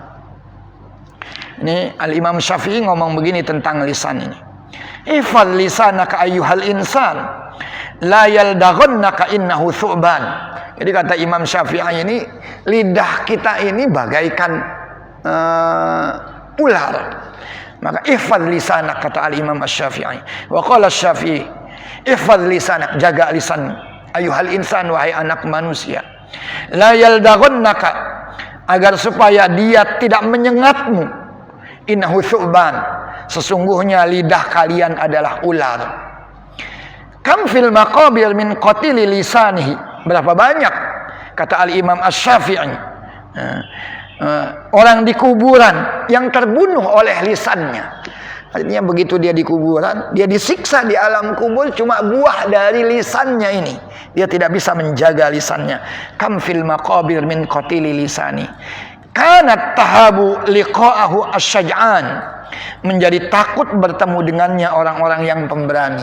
Ini Al-Imam Syafi'i ngomong begini tentang lisan ini. Ifal lisanaka ayyuhal insan la yaldaghannaka innahu thu'ban. Jadi kata Imam Syafi'i ini, lidah kita ini bagaikan ular. Maka ifal lisanak, kata Al-Imam Syafi'i. Wa qala Syafi'i, ifal lisanak, jaga lisan ayyuhal insan, wahai anak manusia. La yaldaghannaka, agar supaya dia tidak menyengatmu. Innahu thu'ban, sesungguhnya lidah kalian adalah ular. Kam fil maqabir min qatili lisanihi, berapa banyak, kata Al-Imam Asy-Syafi'i, orang di kuburan yang terbunuh oleh lisannya. Artinya begitu dia di kuburan, dia disiksa di alam kubur cuma buah dari lisannya ini. Dia tidak bisa menjaga lisannya. Kam fil maqabir min qatili lisani. Kanat tahabu liqa'ahu asyaj'an, menjadi takut bertemu dengannya orang-orang yang pemberani.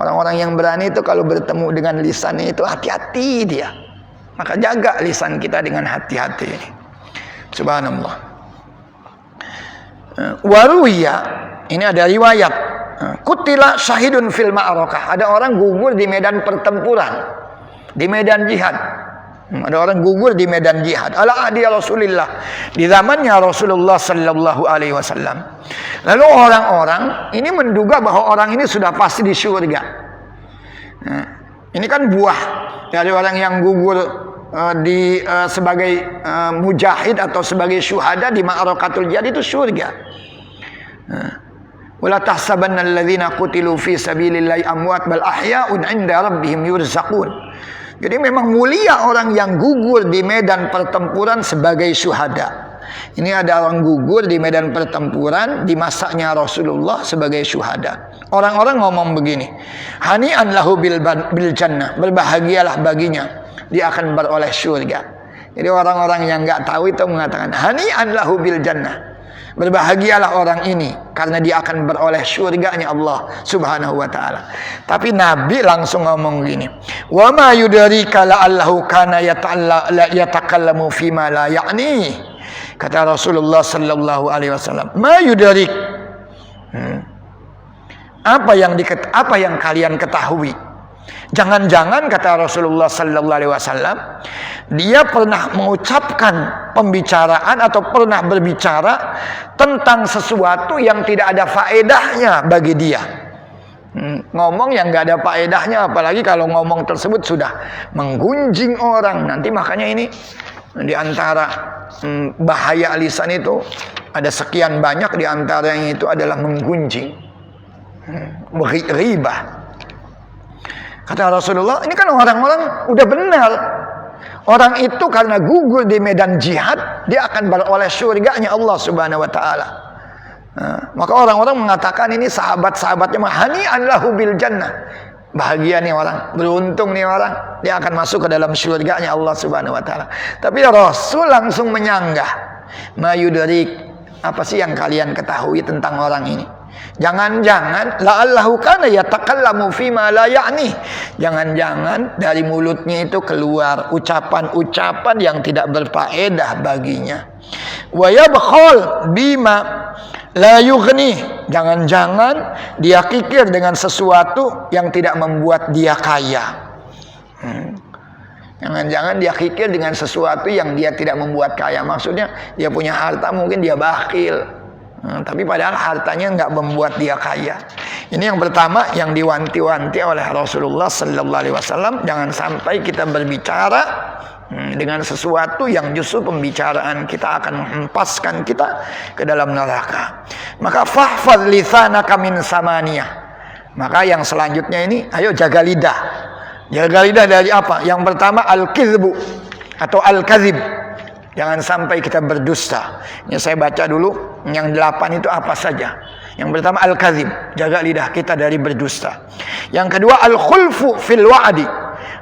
Orang-orang yang berani itu kalau bertemu dengan lisannya itu hati-hati dia. Maka jaga lisan kita dengan hati-hati. Subhanallah. Waruya, ini ada riwayat, kutila syahidun fil ma'arakah, ada orang gugur di medan pertempuran, di medan jihad. Ada orang gugur di medan jihad ala ahdi Rasulullah, di zamannya Rasulullah sallallahu alaihi wasallam. Lalu orang-orang ini menduga bahwa orang ini sudah pasti di surga. Nah, ini kan buah dari orang yang gugur sebagai mujahid atau sebagai syuhada di ma'arakatul jihad, itu surga. Wala tahsabanna alladhina qutilu fi sabilillahi amwat bal ahya'un 'inda rabbihim yurzaqun. Jadi memang mulia orang yang gugur di medan pertempuran sebagai syuhada. Ini ada orang gugur di medan pertempuran di masanya Rasulullah sebagai syuhada. Orang-orang ngomong begini, hani'an lahu bil jannah, berbahagialah baginya, dia akan beroleh surga. Jadi orang-orang yang enggak tahu itu mengatakan hani'an lahu bil jannah, berbahagialah orang ini karena dia akan beroleh surganya Allah Subhanahu wa taala. Tapi Nabi langsung ngomong gini, "Wa ma yudraka la'allahu kana yatakallamu fi ma la ya'ni." Kata Rasulullah sallallahu alaihi wasallam, "Ma yudarik." Apa yang kalian ketahui? Jangan-jangan, kata Rasulullah sallallahu alaihi wasallam, dia pernah mengucapkan pembicaraan atau pernah berbicara tentang sesuatu yang tidak ada faedahnya bagi dia. Ngomong yang nggak ada faedahnya, apalagi kalau ngomong tersebut sudah menggunjing orang. Nanti makanya ini di antara bahaya lisan itu ada sekian banyak, di antaranya itu adalah menggunjing, ghibah. Kata Rasulullah, ini kan orang-orang udah benar. Orang itu karena gugur di medan jihad, dia akan beroleh surganya Allah Subhanahu wa taala. Maka orang-orang mengatakan ini sahabat-sahabatnya, hani'an lahu bil jannah. Bahagia nih orang, beruntung nih orang, dia akan masuk ke dalam surganya Allah Subhanahu wa taala. Tapi Rasul langsung menyanggah, mayudrik, apa sih yang kalian ketahui tentang orang ini? Jangan-jangan la'allahu kana yatakallamu fima la ya'ni. Jangan-jangan dari mulutnya itu keluar ucapan-ucapan yang tidak berfaedah baginya. Wa yabkhal bima la yughni. Jangan-jangan dia kikir dengan sesuatu yang tidak membuat dia kaya. Jangan-jangan dia kikir dengan sesuatu yang dia tidak membuat kaya. Maksudnya dia punya harta, mungkin dia bakhil. Tapi padahal hartanya nggak membuat dia kaya. Ini yang pertama yang diwanti-wanti oleh Rasulullah Sallallahu Alaihi Wasallam. Jangan sampai kita berbicara dengan sesuatu yang justru pembicaraan kita akan menghempaskan kita ke dalam neraka. Maka fahfadz lisanaka min samaniyah. Maka yang selanjutnya ini, ayo jaga lidah. Jaga lidah dari apa? Yang pertama al-kizbu atau al-kazib. Jangan sampai kita berdusta. Ini saya baca dulu yang 8 itu apa saja. Yang pertama al-kazib, jaga lidah kita dari berdusta. Yang kedua al-khulfu fil wa'di.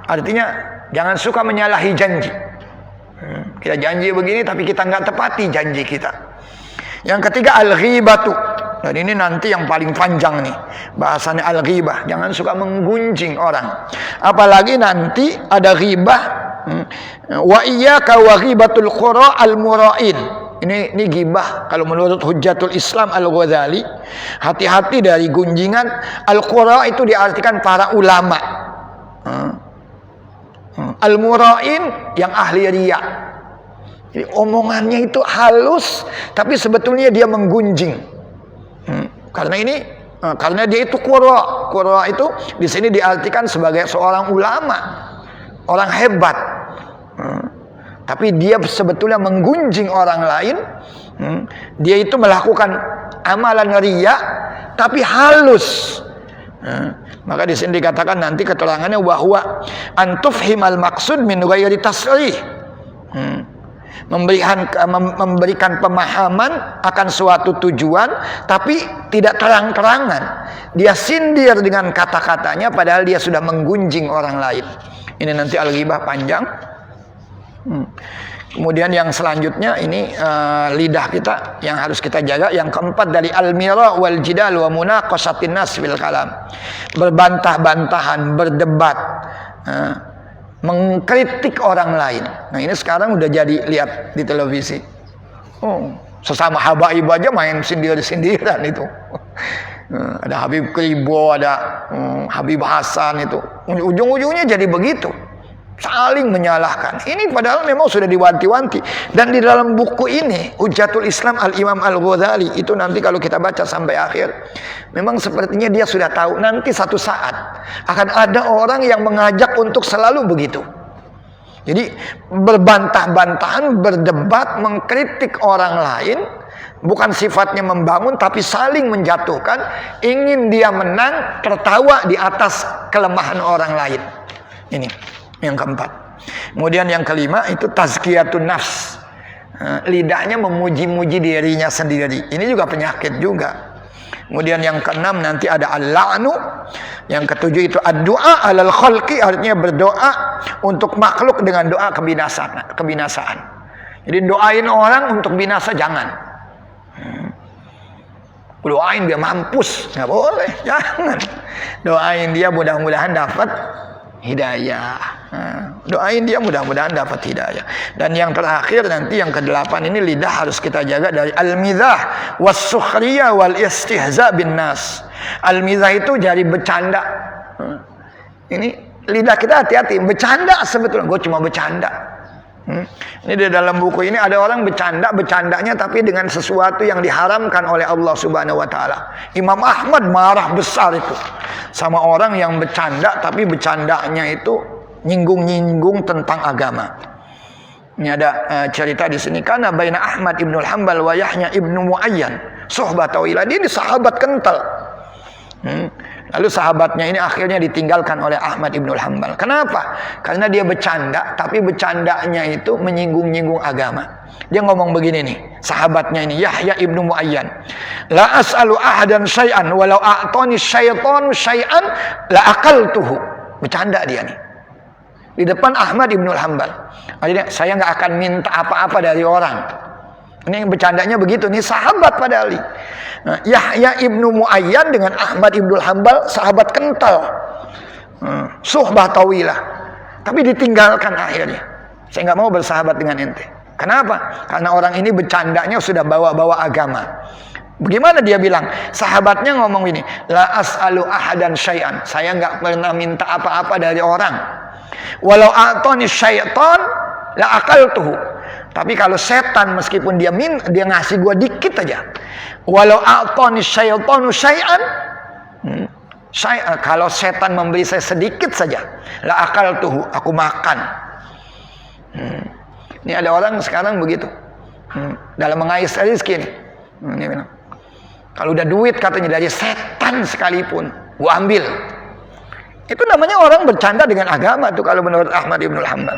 Artinya jangan suka menyalahi janji. Kita janji begini tapi kita nggak tepati janji kita. Yang ketiga al-ghibatu. Dan ini nanti yang paling panjang nih bahasanya al-ghibah. Jangan suka menggunjing orang. Apalagi nanti ada ghibah. Wa iyyaka wa ghibatul qura al-mura'in. Ini ghibah kalau menurut Hujjatul Islam Al-Ghazali. Hati-hati dari gunjingan. Al-qura itu diartikan para ulama. Al-mura'in yang ahli riya. Jadi omongannya itu halus tapi sebetulnya dia menggunjing. Karena dia itu qura. Qura itu di sini diartikan sebagai seorang ulama, orang hebat. Tapi dia sebetulnya menggunjing orang lain. Dia itu melakukan amalan riya tapi halus. Maka di sini dikatakan nanti keterangannya bahwa antufhimal maksud min ghairi tasrih. Memberikan pemahaman akan suatu tujuan tapi tidak terang-terangan. Dia sindir dengan kata-katanya padahal dia sudah menggunjing orang lain. Ini nanti al-ghibah panjang. Kemudian yang selanjutnya ini lidah kita yang harus kita jaga. Yang keempat dari al-mira wal jidal wa munaqashatin nas bil kalam. Berbantah-bantahan, berdebat, mengkritik orang lain. Nah ini sekarang udah jadi lihat di televisi. Sesama habaib aja main sindir-sindiran itu. Ada Habib Kribo, ada Habib Hasan itu. Ujung-ujungnya jadi begitu. Saling menyalahkan. Ini padahal memang sudah diwanti-wanti. Dan di dalam buku ini, Hujjatul Islam Al-Imam Al-Ghazali, itu nanti kalau kita baca sampai akhir, memang sepertinya dia sudah tahu nanti satu saat akan ada orang yang mengajak untuk selalu begitu. Jadi berbantah-bantahan, berdebat, mengkritik orang lain, bukan sifatnya membangun tapi saling menjatuhkan, ingin dia menang, tertawa di atas kelemahan orang lain. Ini yang keempat. Kemudian yang kelima itu tazkiyatun nafs. Lidahnya memuji-muji dirinya sendiri. Ini juga penyakit juga. Kemudian yang keenam nanti ada al-la'nu. Yang ketujuh itu ad-du'a alal khalqi, artinya berdoa untuk makhluk dengan doa kebinasaan. Jadi doain orang untuk binasa jangan. Doain dia mampus, nggak boleh, jangan. Doain dia mudah-mudahan dapat hidayah. Doain dia mudah-mudahan dapat hidayah. Dan yang terakhir nanti yang ke-8 ini lidah harus kita jaga dari al-mizah was-sukhriyah wal istihza bin nas. Al-mizah itu jadi bercanda. Ini lidah kita hati-hati, bercanda sebetulnya gue cuma bercanda. Ini di dalam buku ini ada orang bercandanya tapi dengan sesuatu yang diharamkan oleh Allah Subhanahu wa taala. Imam Ahmad marah besar itu sama orang yang bercanda tapi bercandanya itu nyinggung-nyinggung tentang agama. Ini ada cerita di sini, karena baina Ahmad ibnul Hanbal wa Yahya ibnu Muayyan suhbah tawilah. Dia sahabat kental. Lalu sahabatnya ini akhirnya ditinggalkan oleh Ahmad ibnul Hanbal. Kenapa? Karena dia bercanda, tapi bercandanya itu menyinggung-nyinggung agama. Dia ngomong begini nih, sahabatnya ini Yahya ibnu Muayyan, la as'alu ahadan syai'an walau a'tani syaitanu syai'an la aqaltuhu. Bercanda dia nih di depan Ahmad ibnul Hanbal. Akhirnya saya nggak akan minta apa-apa dari orang. Ini bercandanya begitu nih, sahabat padahal. Nah, Yahya ibnu Muayyan dengan Ahmad ibnul Hanbal sahabat kental, suhbah tawilah, tapi ditinggalkan akhirnya. Saya nggak mau bersahabat dengan ente. Kenapa? Karena orang ini bercandanya sudah bawa-bawa agama. Bagaimana dia bilang? Sahabatnya ngomong ini, la as'alu ahadan syai'an. Saya nggak pernah minta apa-apa dari orang. Walau a'tani syaitan la aqaltuhu. Tapi kalau setan meskipun dia ngasih gua dikit aja, walau a'tani syaitanu syai'an, kalau setan memberi saya sedikit saja, la aqaltuhu, aku makan. Ini ada orang sekarang begitu, dalam mengais rezeki. Ini bilang, kalau udah duit katanya dari setan sekalipun, gua ambil. Itu namanya orang bercanda dengan agama tuh kalau menurut Ahmad ibnul Hanbal.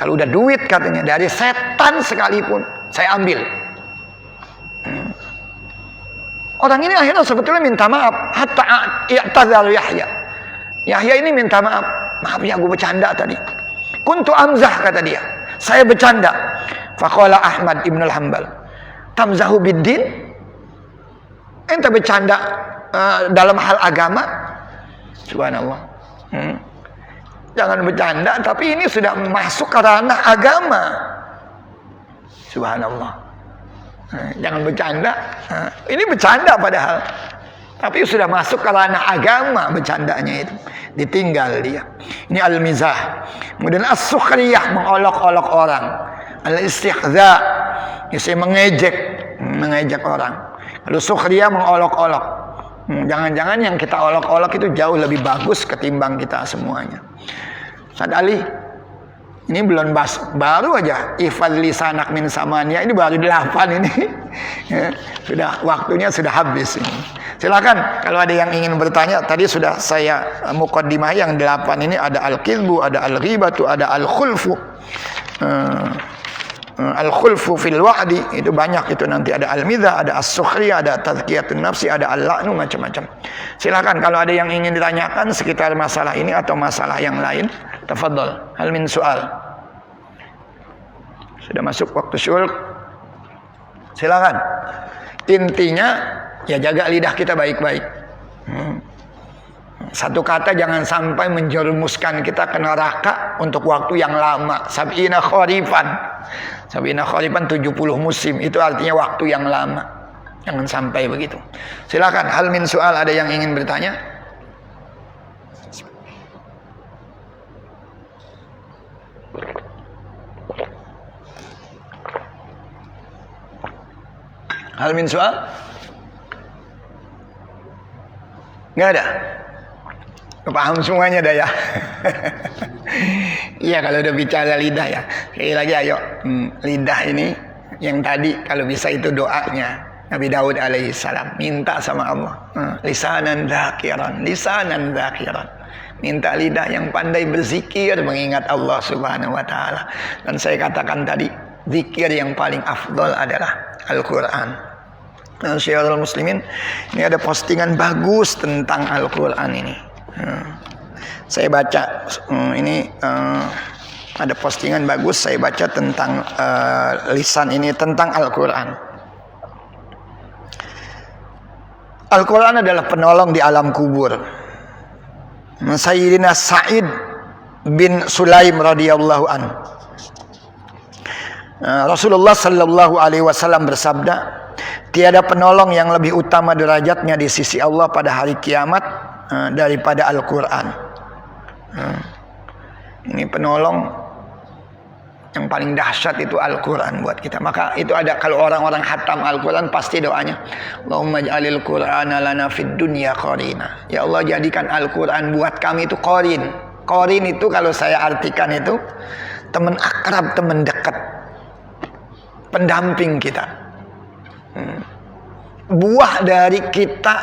Kalau udah duit katanya dari setan sekalipun saya ambil. Orang ini akhirnya sebetulnya minta maaf. Hatta i'tazal Yahya. Yahya ini minta maaf. Maaf ya, gue bercanda tadi. Kuntu amzah, kata dia. Saya bercanda. Faqala Ahmad ibnul Hanbal, tamzahu biddin? Ente bercanda dalam hal agama? Subhanallah. Jangan bercanda, tapi ini sudah masuk ke ranah agama. Subhanallah. Jangan bercanda. Ini bercanda padahal, tapi sudah masuk ke ranah agama bercandanya itu. Ditinggal dia. Ini al-mizah. Kemudian as-sukhriyah, mengolok-olok orang. Al-istihza, saya mengejek orang. Lalu sukhriyah, mengolok-olok. Jangan-jangan yang kita olok-olok itu jauh lebih bagus ketimbang kita semuanya. Ustaz Ali, ini belum baru aja ifad lisanak min samania, ini baru 8 ini. Sudah waktunya sudah habis ini. Silakan kalau ada yang ingin bertanya. Tadi sudah saya muqaddimah yang 8 ini, ada al-kidbu, ada al-ghibatu, ada al-khulfu. Al-khulfu fil wa'di itu banyak, itu nanti ada al-midha, ada as-sukhriyah, ada tazkiyatun nafsi, ada al-la'nu, macam-macam. Silakan kalau ada yang ingin ditanyakan sekitar masalah ini atau masalah yang lain. Tafadhol. Hal min soal. Sudah masuk waktu syuruk. Silakan. Intinya ya jaga lidah kita baik-baik. Satu kata jangan sampai menjerumuskan kita ke neraka untuk waktu yang lama. Sab'ina kharifan. Sab'ina kharifan 70 musim. Itu artinya waktu yang lama. Jangan sampai begitu. Silakan. Hal min soal, ada yang ingin bertanya? Hal min soal? Nggak ada? Paham semuanya dah ya. Iya, kalau udah bicara lidah ya. Sekali lagi ayo. Lidah ini yang tadi kalau bisa itu doanya Nabi Daud alaihi salam, minta sama Allah. Lisanan dzakiran, lisanan dzakiran. Minta lidah yang pandai berzikir, mengingat Allah Subhanahu wa taala. Dan saya katakan tadi, zikir yang paling afdal adalah Al-Qur'an. Syiarul muslimin, ini ada postingan bagus tentang Al-Qur'an ini. Saya baca ini ada postingan bagus, saya baca tentang lisan ini, tentang Al-Qur'an. Al-Qur'an adalah penolong di alam kubur. Sayyidina Sa'id bin Sulaim radhiyallahu an. Rasulullah sallallahu alaihi wasallam bersabda, tiada penolong yang lebih utama derajatnya di sisi Allah pada hari kiamat daripada Al-Qur'an. Ini penolong Yang paling dahsyat itu Al-Quran buat kita. Maka itu ada, kalau orang-orang khatam Al-Quran pasti doanya, Allahumma ja'alil Qur'ana lana fid dunya qarina. Ya Allah, jadikan Al-Quran buat kami itu qarin. Qarin itu kalau saya artikan itu teman akrab, teman dekat, pendamping kita. Buah dari kita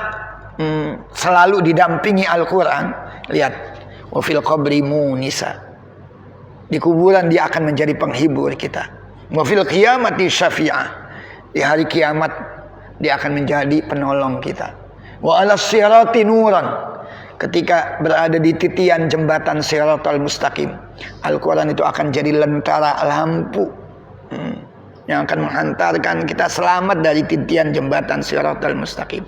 selalu didampingi Al-Quran. Lihat, wa fil qabri munisa. Di kuburan dia akan menjadi penghibur kita. Wa fil qiyamati syafi'ah. Di hari kiamat dia akan menjadi penolong kita. Wa ala sirati nuran. Ketika berada di titian jembatan Siratal Mustaqim, Al-Quran itu akan jadi lentera lampu yang akan menghantarkan kita selamat dari titian jembatan Siratal Mustaqim.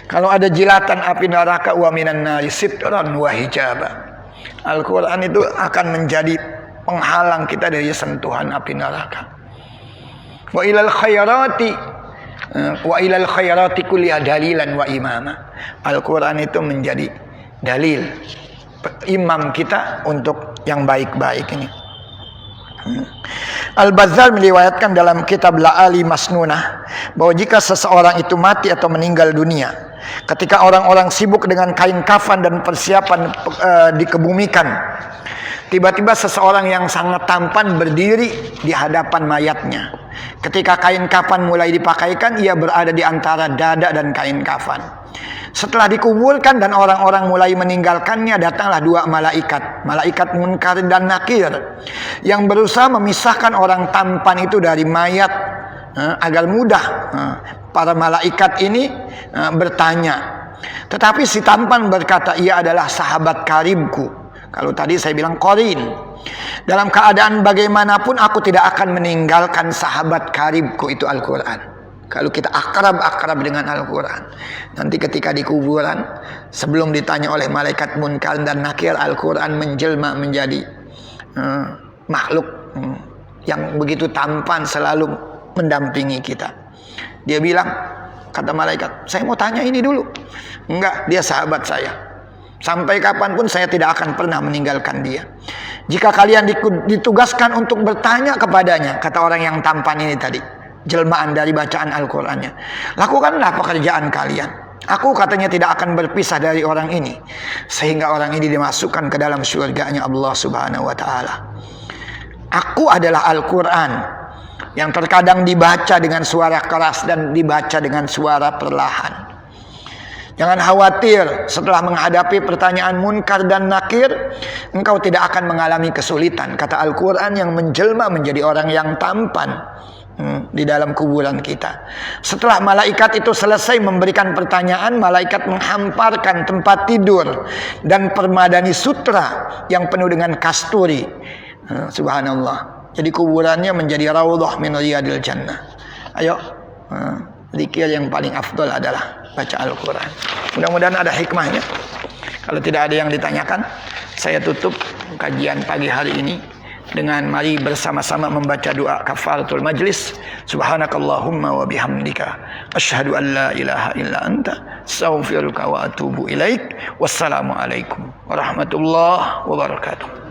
Kalau ada jilatan api neraka, wa minan nari sitran wa hijaba. Al-Quran itu akan menjadi penghalang kita dari sentuhan api neraka. Wa ilal khairati kulliha dalilan wa imama. Al-Quran itu menjadi dalil, imam kita untuk yang baik-baik ini. Al-Bazzar meriwayatkan dalam kitab La'ali Masnunah bahwa jika seseorang itu mati atau meninggal dunia, ketika orang-orang sibuk dengan kain kafan dan persiapan dikebumikan, tiba-tiba seseorang yang sangat tampan berdiri di hadapan mayatnya. Ketika kain kafan mulai dipakaikan, ia berada di antara dada dan kain kafan. Setelah dikuburkan dan orang-orang mulai meninggalkannya, datanglah dua malaikat, malaikat Munkar dan Nakir, yang berusaha memisahkan orang tampan itu dari mayat agar mudah para malaikat ini bertanya. Tetapi si tampan berkata, ia adalah sahabat karibku. Kalau tadi saya bilang qarin. Dalam keadaan bagaimanapun aku tidak akan meninggalkan sahabat karibku, itu Al-Quran. Kalau kita akrab dengan Al-Quran, nanti ketika di kuburan, sebelum ditanya oleh malaikat Munkar dan Nakir, Al-Quran menjelma menjadi makhluk yang begitu tampan, selalu mendampingi kita. Dia bilang, kata malaikat, saya mau tanya ini dulu. Enggak, dia sahabat saya. Sampai kapanpun saya tidak akan pernah meninggalkan dia. Jika kalian ditugaskan untuk bertanya kepadanya, kata orang yang tampan ini tadi, jelmaan dari bacaan Al-Qurannya, lakukanlah pekerjaan kalian. Aku katanya tidak akan berpisah dari orang ini, sehingga orang ini dimasukkan ke dalam surganya Allah Subhanahu wa ta'ala. Aku adalah Al-Quran yang terkadang dibaca dengan suara keras dan dibaca dengan suara perlahan. Jangan khawatir, setelah menghadapi pertanyaan Munkar dan Nakir, engkau tidak akan mengalami kesulitan. Kata Al-Quran yang menjelma menjadi orang yang tampan di dalam kuburan kita. Setelah malaikat itu selesai memberikan pertanyaan, malaikat menghamparkan tempat tidur dan permadani sutra yang penuh dengan kasturi. Subhanallah. Jadi kuburannya menjadi raudhah min riyadil jannah. Ayo, zikir yang paling afdal adalah baca Al-Quran. Mudah-mudahan ada hikmahnya. Kalau tidak ada yang ditanyakan, saya tutup kajian pagi hari ini dengan mari bersama-sama membaca doa kafaratul majlis. Subhanakallahumma wa bihamdika asyhadu an la ilaha illa anta astaghfiruka wa atubu ilaik. Wassalamualaikum warahmatullahi wabarakatuh.